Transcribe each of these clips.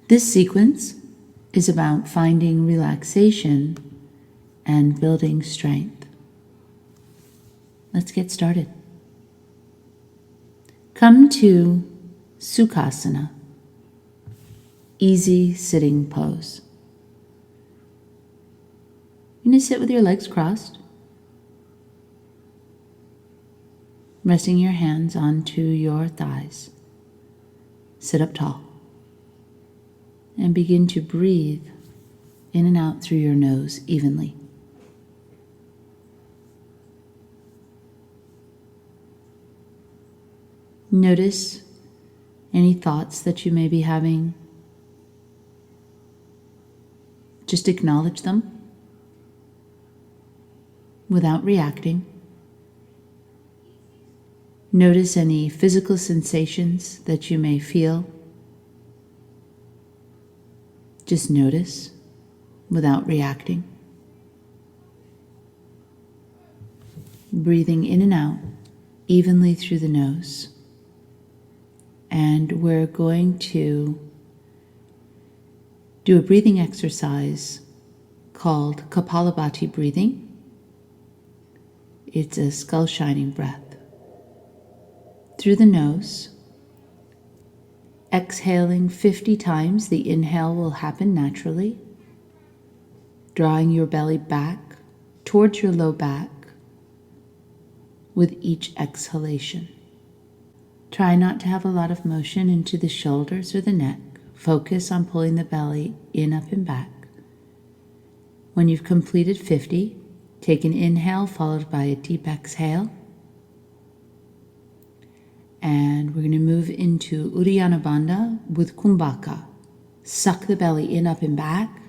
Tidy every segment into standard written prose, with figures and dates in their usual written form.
This sequence is about finding relaxation and building strength. Let's get started. Come to Sukhasana, easy sitting pose. You're going to sit with your legs crossed, resting your hands onto your thighs. Sit up tall and begin to breathe in and out through your nose evenly. Notice any thoughts that you may be having. Just acknowledge them without reacting. Notice any physical sensations that you may feel. Just notice without reacting. Breathing in and out evenly through the nose. And we're going to do a breathing exercise called Kapalabhati Breathing. It's a skull shining breath. Through the nose, exhaling 50 times, the inhale will happen naturally, drawing your belly back towards your low back with each exhalation. Try not to have a lot of motion into the shoulders or the neck. Focus on pulling the belly in, up, and back. When you've completed 50, take an inhale followed by a deep exhale. And we're going to move into Uddiyana Bhanda with Kumbhaka. Suck the belly in, up, and back.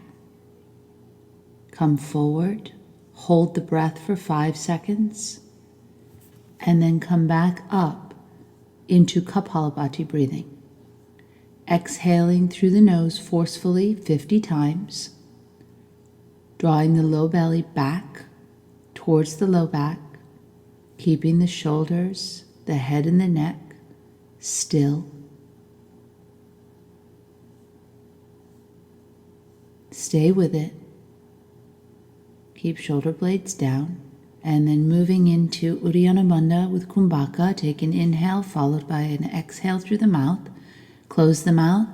Come forward. Hold the breath for 5 seconds. And then come back up into Kapalabhati breathing. Exhaling through the nose forcefully 50 times. Drawing the low belly back towards the low back. Keeping the shoulders, the head, and the neck still. Stay with it. Keep shoulder blades down. And then moving into Uddiyana Bhanda with Kumbhaka, take an inhale followed by an exhale through the mouth. Close the mouth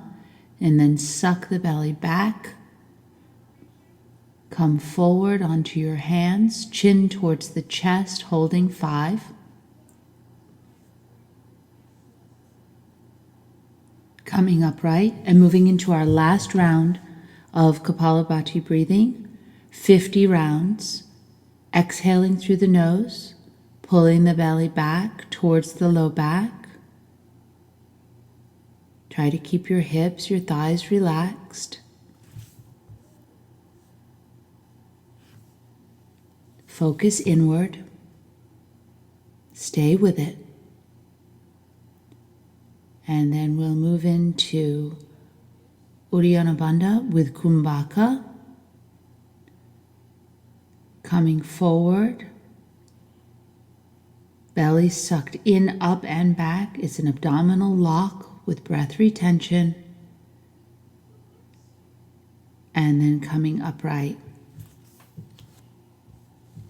and then suck the belly back. Come forward onto your hands, chin towards the chest, holding 5. Coming upright and moving into our last round of Kapalabhati breathing, 50 rounds. Exhaling through the nose, pulling the belly back towards the low back. Try to keep your hips, your thighs relaxed. Focus inward. Stay with it. And then we'll move into Uddiyana Bhanda with Kumbhaka. Coming forward, belly sucked in, up, and back. It's an abdominal lock with breath retention. And then coming upright.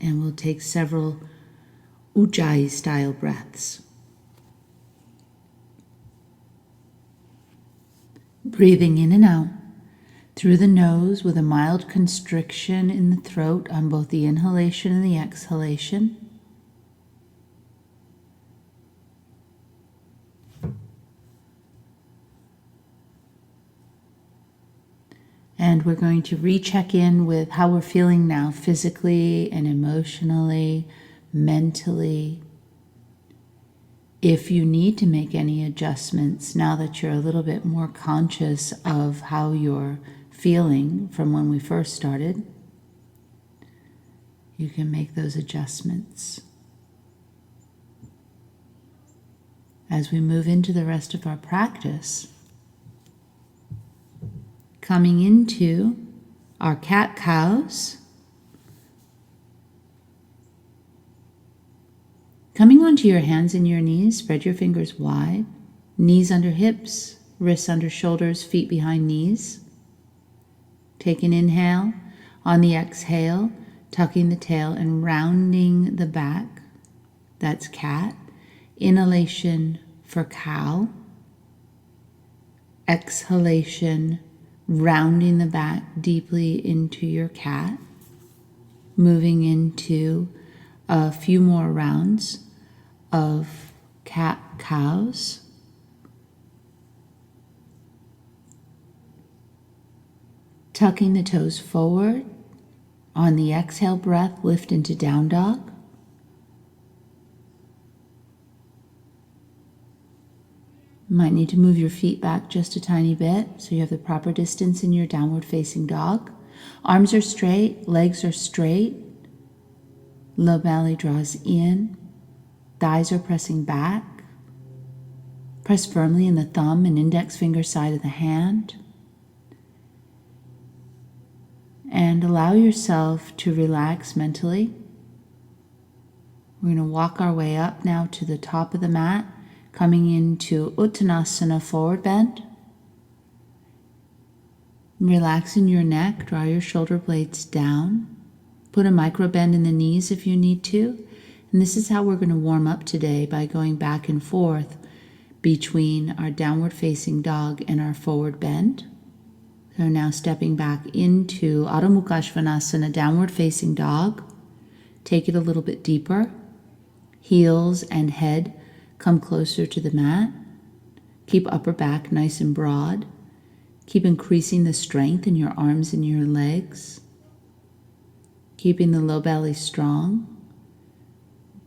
And we'll take several Ujjayi style breaths. Breathing in and out. Through the nose with a mild constriction in the throat on both the inhalation and the exhalation. And we're going to recheck in with how we're feeling now physically and emotionally, mentally. If you need to make any adjustments now that you're a little bit more conscious of how you're feeling from when we first started, you can make those adjustments. As we move into the rest of our practice, coming into our cat-cows, coming onto your hands and your knees, spread your fingers wide, knees under hips, wrists under shoulders, feet behind knees. Take an inhale. On the exhale, tucking the tail and rounding the back. That's cat. Inhalation for cow. Exhalation, rounding the back deeply into your cat. Moving into a few more rounds of cat-cows. Tucking the toes forward. On the exhale breath, lift into down dog. Might need to move your feet back just a tiny bit so you have the proper distance in your downward facing dog. Arms are straight, legs are straight. Low belly draws in. Thighs are pressing back. Press firmly in the thumb and index finger side of the hand. And allow yourself to relax mentally. We're going to walk our way up now to the top of the mat, coming into Uttanasana, forward bend. Relaxing your neck, draw your shoulder blades down. Put a micro bend in the knees if you need to. And this is how we're going to warm up today, by going back and forth between our downward facing dog and our forward bend. So now stepping back into Adho Mukha Svanasana, downward facing dog. Take it a little bit deeper. Heels and head come closer to the mat. Keep upper back nice and broad. Keep increasing the strength in your arms and your legs. Keeping the low belly strong.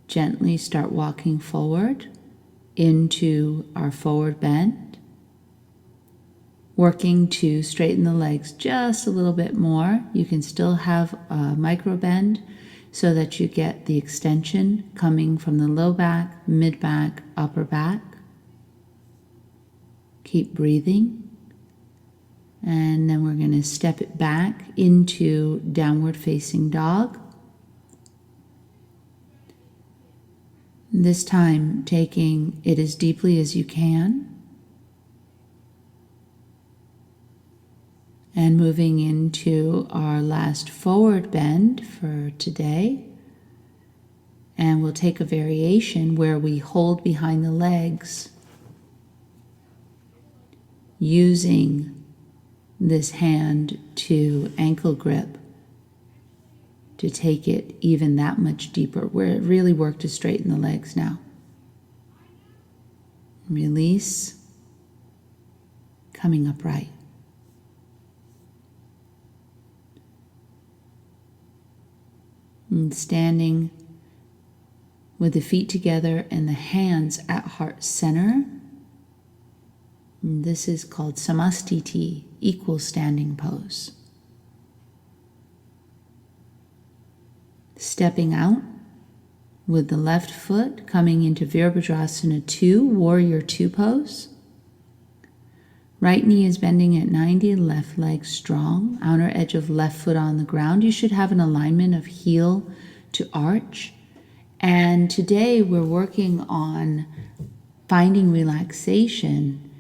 Gently start walking forward into our forward bend. Working to straighten the legs just a little bit more. You can still have a micro bend so that you get the extension coming from the low back, mid back, upper back. Keep breathing. And then we're going to step it back into downward facing dog. This time taking it as deeply as you can. And moving into our last forward bend for today. And we'll take a variation where we hold behind the legs, using this hand to ankle grip to take it even that much deeper, where it really worked to straighten the legs now. Release, coming upright. And standing with the feet together and the hands at heart center. And this is called Samastiti, equal standing pose. Stepping out with the left foot, coming into Virabhadrasana 2, Warrior 2 pose. Right knee is bending at 90, left leg strong, outer edge of left foot on the ground. You should have an alignment of heel to arch. And today we're working on finding relaxation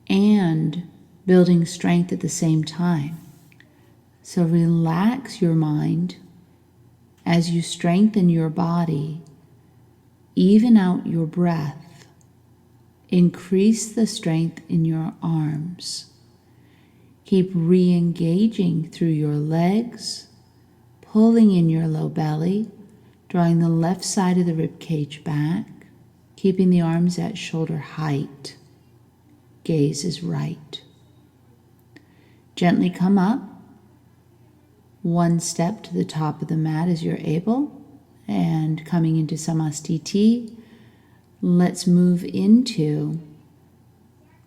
and building strength at the same time. So relax your mind as you strengthen your body, even out your breath. Increase the strength in your arms. Keep re-engaging through your legs, pulling in your low belly, drawing the left side of the rib cage back, keeping the arms at shoulder height. Gaze is right. Gently come up, one step to the top of the mat as you're able, and coming into Samastiti. Let's move into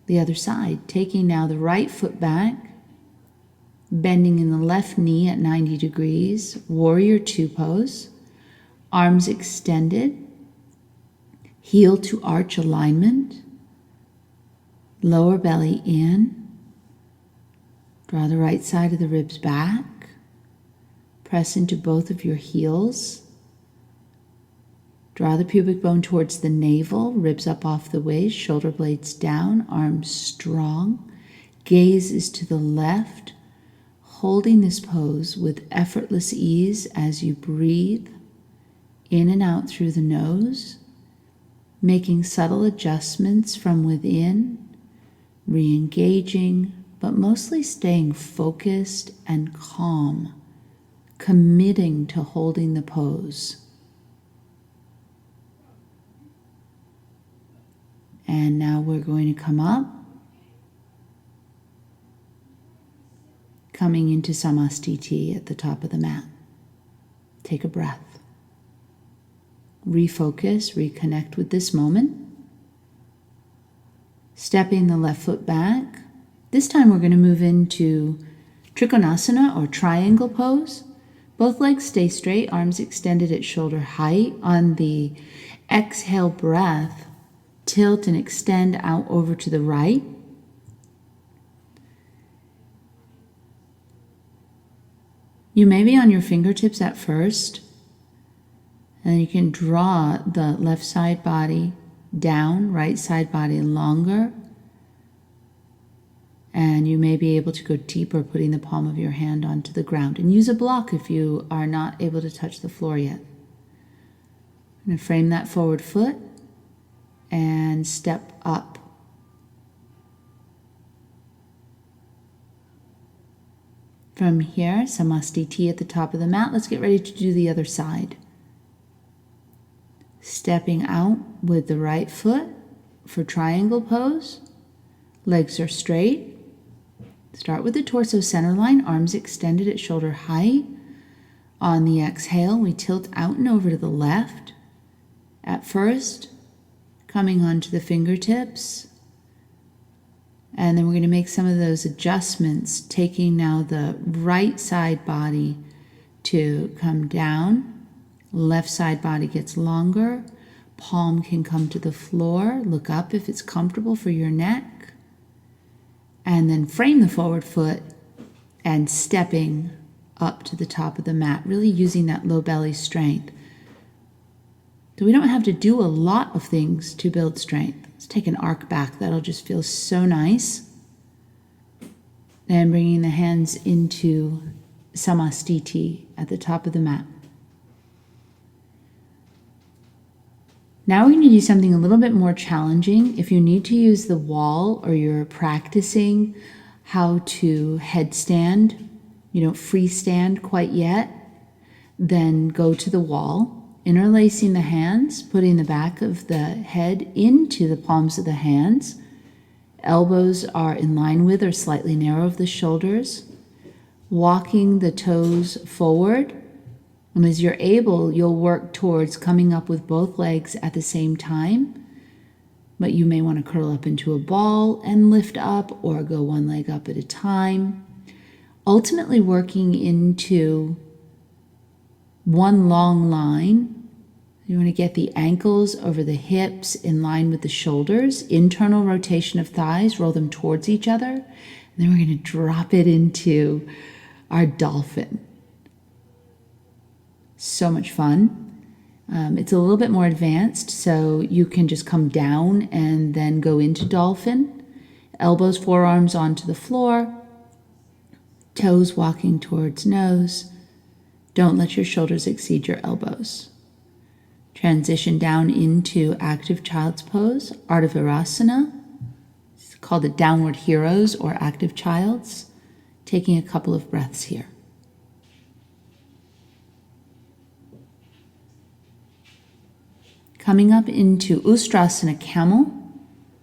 the other side, taking now the right foot back, bending in the left knee at 90 degrees, Warrior 2 pose, arms extended, heel to arch alignment, lower belly in, draw the right side of the ribs back, press into both of your heels, Draw the pubic bone towards the navel, ribs up off the waist, shoulder blades down, arms strong. Gaze is to the left, holding this pose with effortless ease as you breathe in and out through the nose, making subtle adjustments from within, re-engaging, but mostly staying focused and calm, committing to holding the pose. And now we're going to come up, coming into Samastiti at the top of the mat. Take a breath. Refocus, reconnect with this moment. Stepping the left foot back. This time we're going to move into Trikonasana or triangle pose. Both legs stay straight, arms extended at shoulder height. On the exhale breath, tilt and extend out over to the right. You may be on your fingertips at first, and you can draw the left side body down, right side body longer, and you may be able to go deeper, putting the palm of your hand onto the ground. And use a block if you are not able to touch the floor yet. I'm going to frame that forward foot and step up. From here, Samastiti at the top of the mat. Let's get ready to do the other side. Stepping out with the right foot for triangle pose. Legs are straight. Start with the torso center line, arms extended at shoulder height. On the exhale, we tilt out and over to the left. At first, coming onto the fingertips. And then we're going to make some of those adjustments, taking now the right side body to come down. Left side body gets longer. Palm can come to the floor. Look up if it's comfortable for your neck. And then frame the forward foot and stepping up to the top of the mat, really using that low belly strength. So we don't have to do a lot of things to build strength. Let's take an arc back. That'll just feel so nice. And bringing the hands into Samastiti at the top of the mat. Now we're going to do something a little bit more challenging. If you need to use the wall or you're practicing how to headstand, you don't freestand quite yet, then go to the wall. Interlacing the hands, putting the back of the head into the palms of the hands. Elbows are in line with or slightly narrow of the shoulders. Walking the toes forward. And as you're able, you'll work towards coming up with both legs at the same time. But you may want to curl up into a ball and lift up, or go one leg up at a time. Ultimately working into one long line. You want to get the ankles over the hips in line with the shoulders. Internal rotation of thighs, roll them towards each other. And then we're going to drop it into our dolphin. So much fun. It's a little bit more advanced, so you can just come down and then go into dolphin. Elbows, forearms onto the floor. Toes walking towards nose. Don't let your shoulders exceed your elbows. Transition down into active child's pose, Ardha Virasana. It's called the downward heroes or active child's. Taking a couple of breaths here. Coming up into Ustrasana, Camel.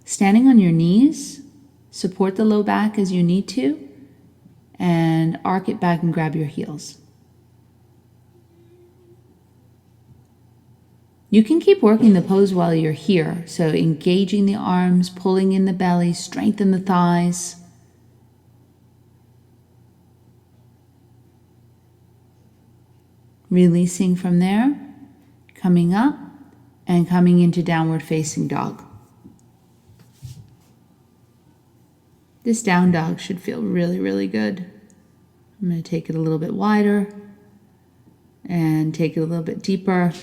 Standing on your knees, support the low back as you need to, and arc it back and grab your heels. You can keep working the pose while you're here, so engaging the arms, pulling in the belly, strengthen the thighs. Releasing from there, coming up, and coming into downward facing dog. This down dog should feel really, really good. I'm going to take it a little bit wider and take it a little bit deeper.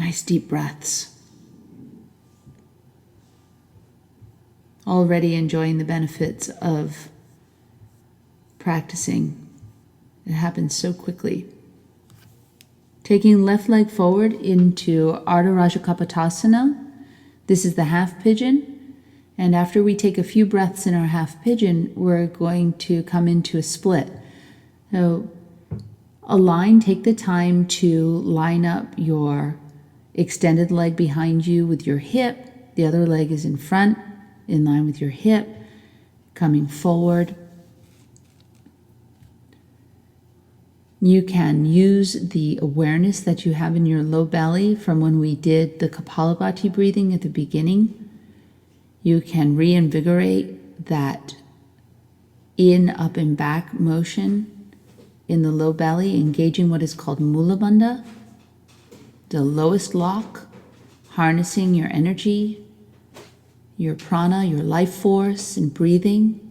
Nice deep breaths. Already enjoying the benefits of practicing. It happens so quickly. Taking left leg forward into Ardha Rajakapotasana. This is the half pigeon. And after we take a few breaths in our half pigeon, we're going to come into a split. So take the time to line up your extended leg behind you with your hip. The other leg is in front, in line with your hip, coming forward. You can use the awareness that you have in your low belly from when we did the Kapalabhati breathing at the beginning. You can reinvigorate that in, up, and back motion in the low belly, engaging what is called Mula Bandha, the lowest lock, harnessing your energy, your prana, your life force, and breathing.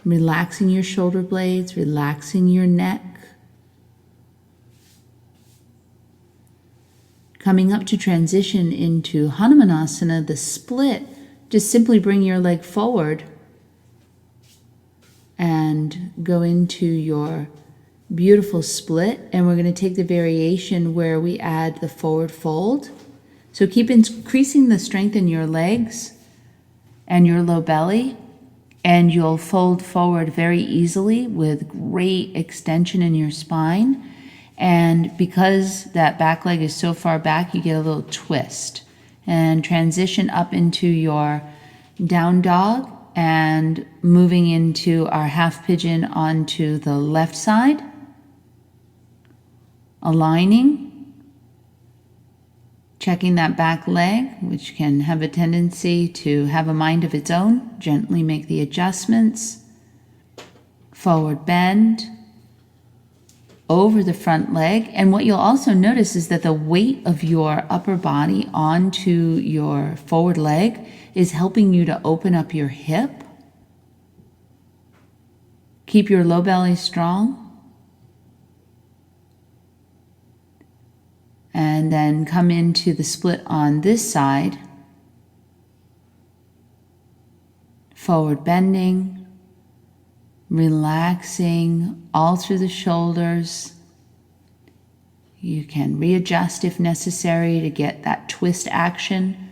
Relaxing your shoulder blades, relaxing your neck. Coming up to transition into Hanumanasana, the split, just simply bring your leg forward and go into your beautiful split. And we're going to take the variation where we add the forward fold. So keep increasing the strength in your legs and your low belly. And you'll fold forward very easily with great extension in your spine. And because that back leg is so far back, you get a little twist. And transition up into your down dog and moving into our half pigeon onto the left side. Aligning. Checking that back leg, which can have a tendency to have a mind of its own. Gently make the adjustments. Forward bend. Over the front leg. And what you'll also notice is that the weight of your upper body onto your forward leg is helping you to open up your hip. Keep your low belly strong. And then come into the split on this side. Forward bending, relaxing all through the shoulders. You can readjust if necessary to get that twist action.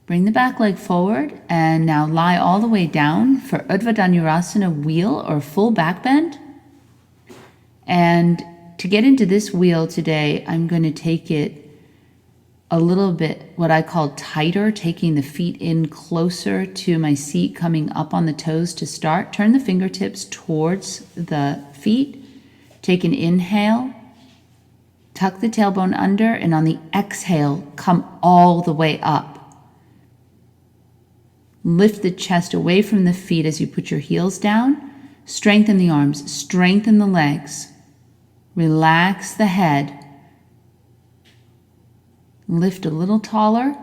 Bring the back leg forward and now lie all the way down for Urdhva Danurasana wheel or full back bend. And to get into this wheel today, I'm going to take it a little bit, what I call tighter, taking the feet in closer to my seat, coming up on the toes to start. Turn the fingertips towards the feet. Take an inhale. Tuck the tailbone under, and on the exhale, come all the way up. Lift the chest away from the feet as you put your heels down. Strengthen the arms, strengthen the legs. Relax the head. Lift a little taller.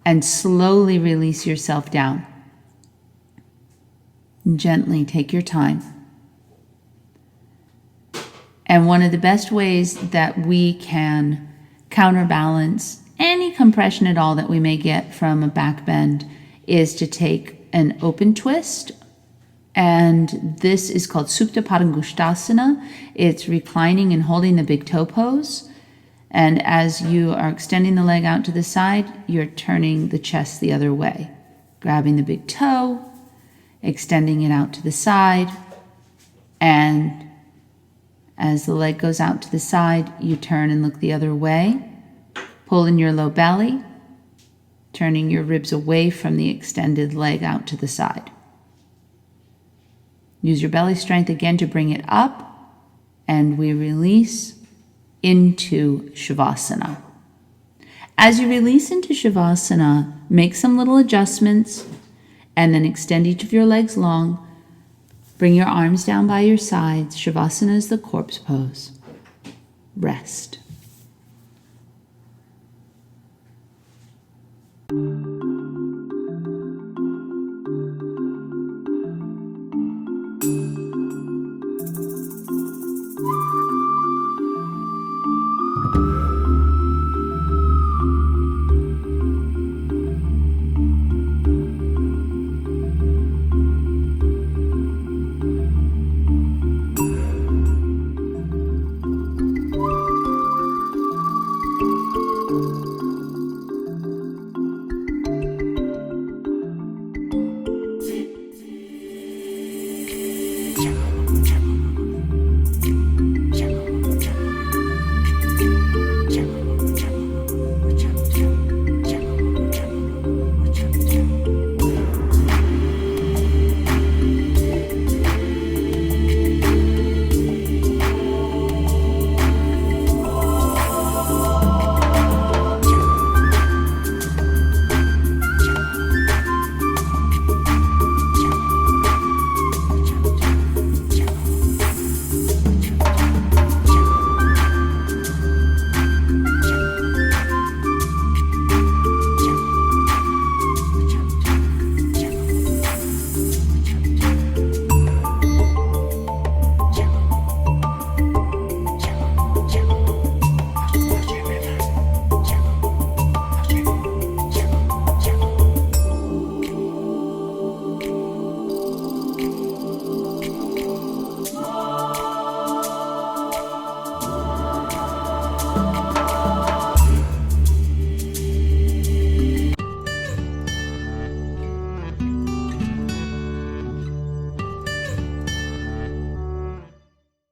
And slowly release yourself down. Gently take your time. And one of the best ways that we can counterbalance any compression at all that we may get from a back bend is to take an open twist. And this is called Supta Padangusthasana. It's reclining and holding the big toe pose. And as you are extending the leg out to the side, you're turning the chest the other way. Grabbing the big toe, extending it out to the side. And as the leg goes out to the side, you turn and look the other way. Pull in your low belly, turning your ribs away from the extended leg out to the side. Use your belly strength again to bring it up, and we release into Shavasana. As you release into Shavasana, make some little adjustments, and then extend each of your legs long. Bring your arms down by your sides. Shavasana is the corpse pose. Rest.